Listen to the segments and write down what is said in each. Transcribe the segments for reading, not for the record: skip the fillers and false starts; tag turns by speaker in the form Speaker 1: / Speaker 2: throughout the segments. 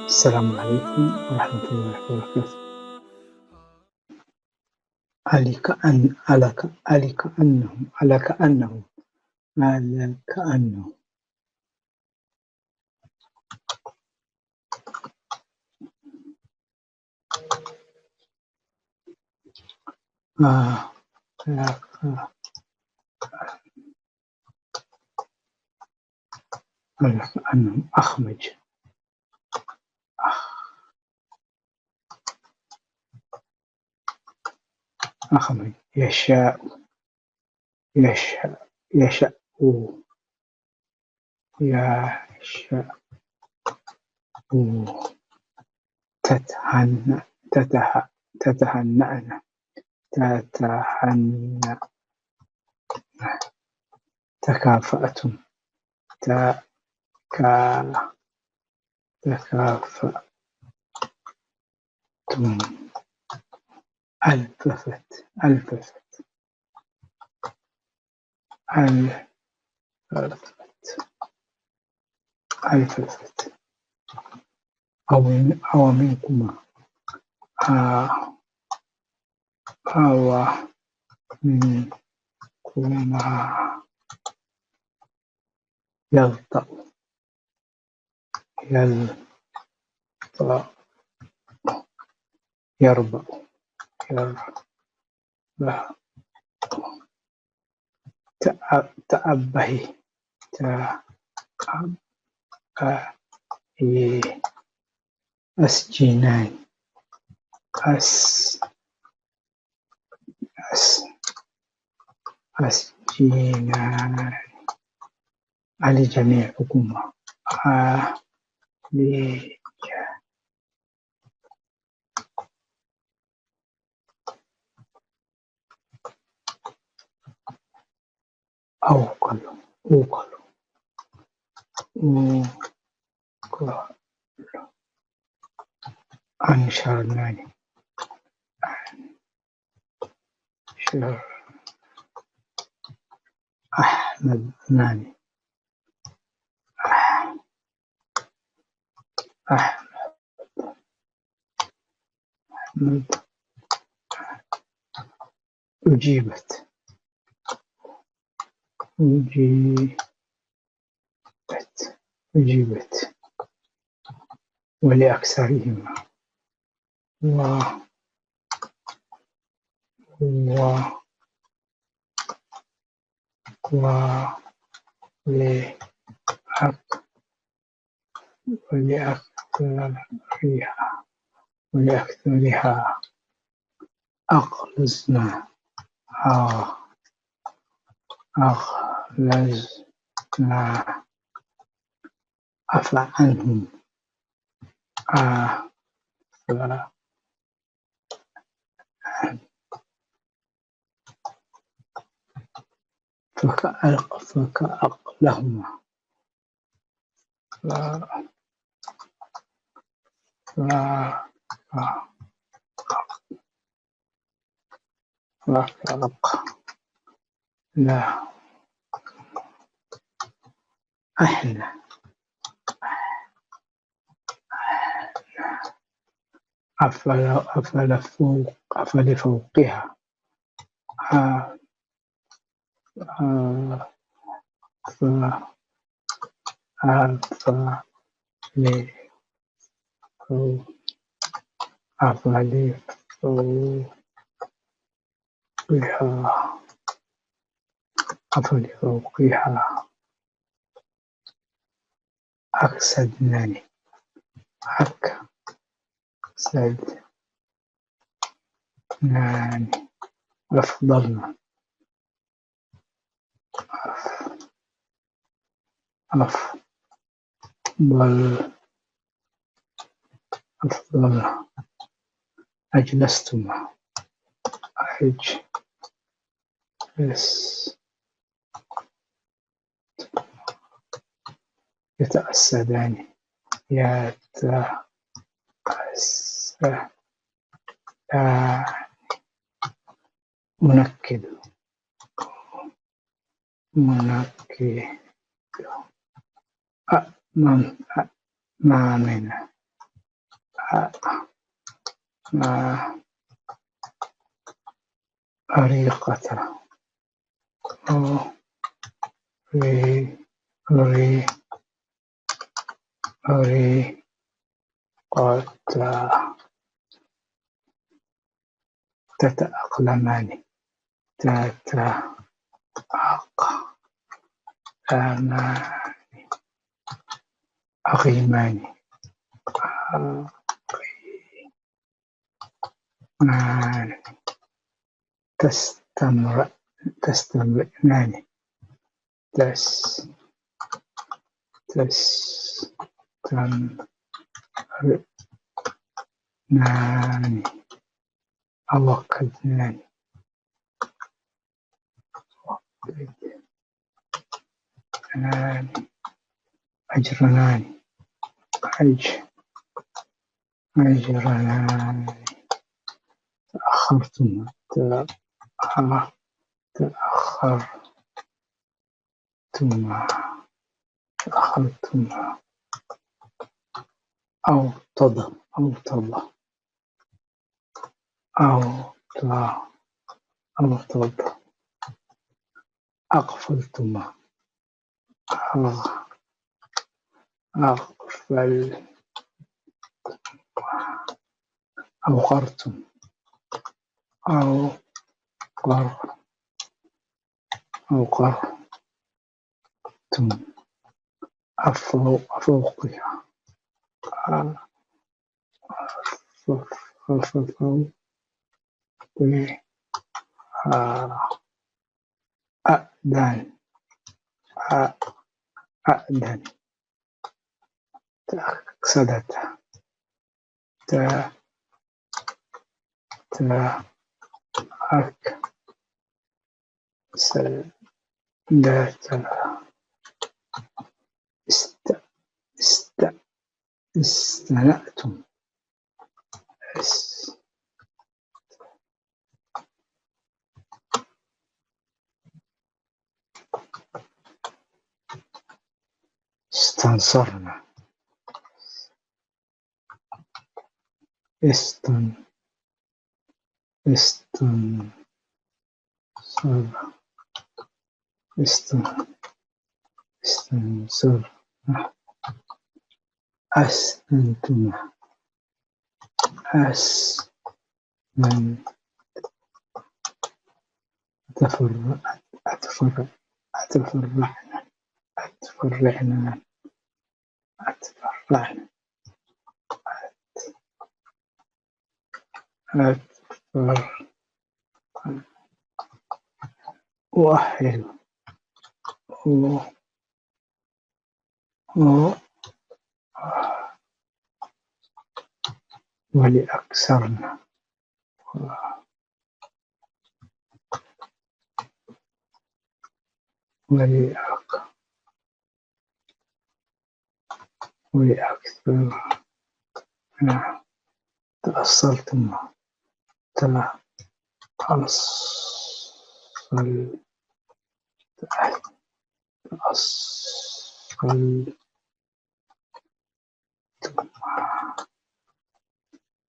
Speaker 1: السلام عليكم ورحمة الله وبركاته. علي كأن علي كأنهم على كأنهم على كأنهم على كأنهم أخمج أخمج يشاء يشاء يشاء يشاء تتهنأ تتهنأن تتهنأ تكافأتم تكافأتم ألففت ألففت أو منكما أو منكما يلطأ يربأ تأبهي أسجنان أسجنان على جميعكما أوكل أنشرناني أحمدناني أحمد أجيبت ولأكثرهما ولأكثرها أغلظنا عفى عنهم فكأقلهما لا احنا أفل فوقها أفل فوقها أكسدناني أفضلنا أفضلنا أجلستما يتأسدان يتأسدان منكد أمامنا أريقة أريقة تتأقلمان أغيمان تستمرئان أوقدنان أجرنان أجرنان تأخرتما تأخرتما أوطد أغفلتما أغفل أوقرتم أوقرتم أفوقها أأدن تأكسدت تأكسدت استنأتم استنصرنا استنصر استنصر أسننتما أتفرعنا أؤهل ولأكثرنا ولأكثرنا تأصلتما تأصلتما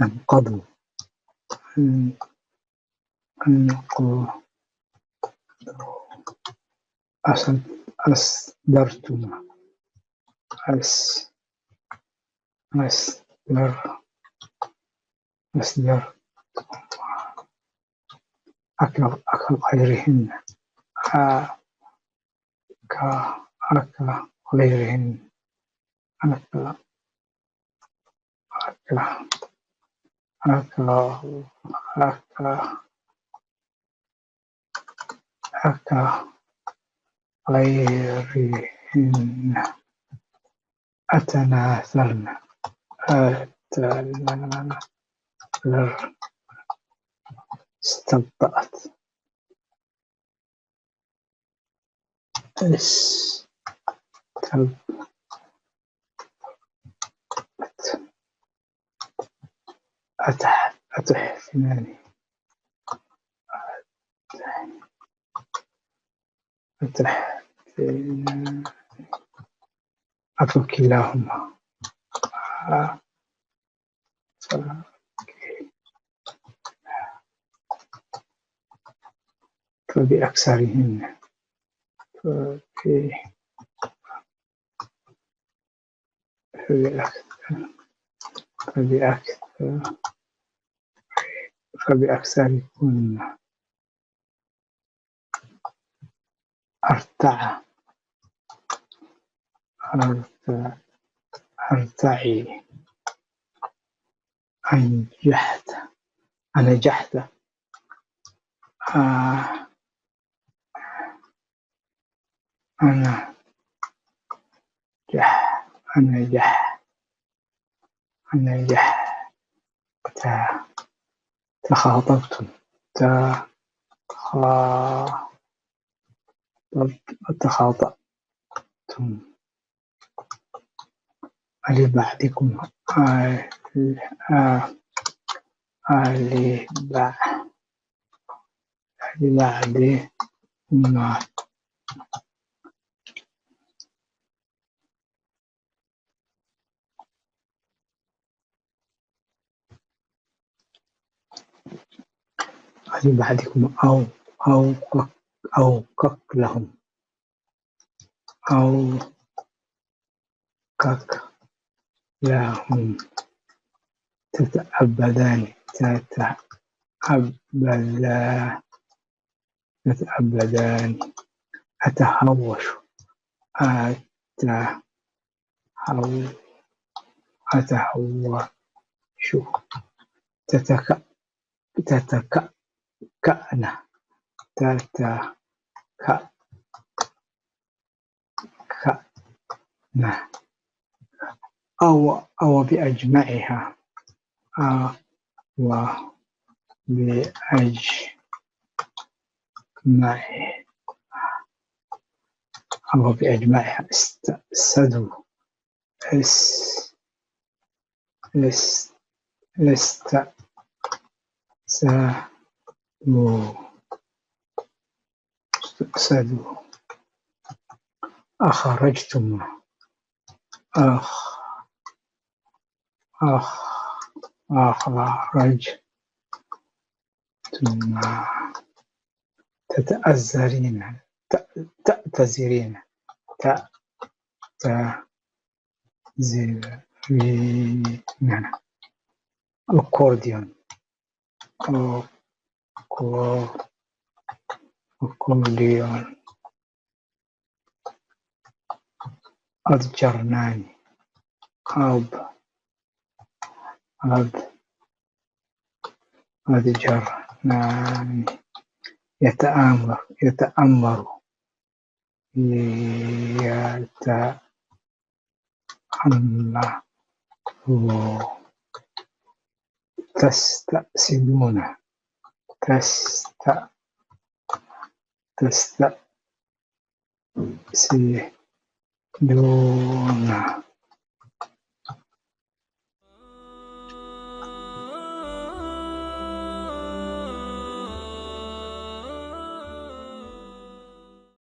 Speaker 1: انقضوا أصدرتما أصدر غيرهن غيرهن غيرهن أتناثرن استبطأت أتحفنان أفكلاهما فبأكثرهن فبأكثركن أرتعي أنجحت أنجحت أنجحت تخاطبتم تخاطبتم لبعضكم لبعضكما لبعضكم أو كك لهم أو كك لهم تتعبدان أتهوش أتهوش تتكأن أو بأجمعها وبأجمعها استأسدوا استأسدوا أخرجتم أخرجتم تتأذرين تأتذرين تأتذرين أكورديون أكورديون أضجرناني أضجرناني يتأمر تستأسدون تستأسدون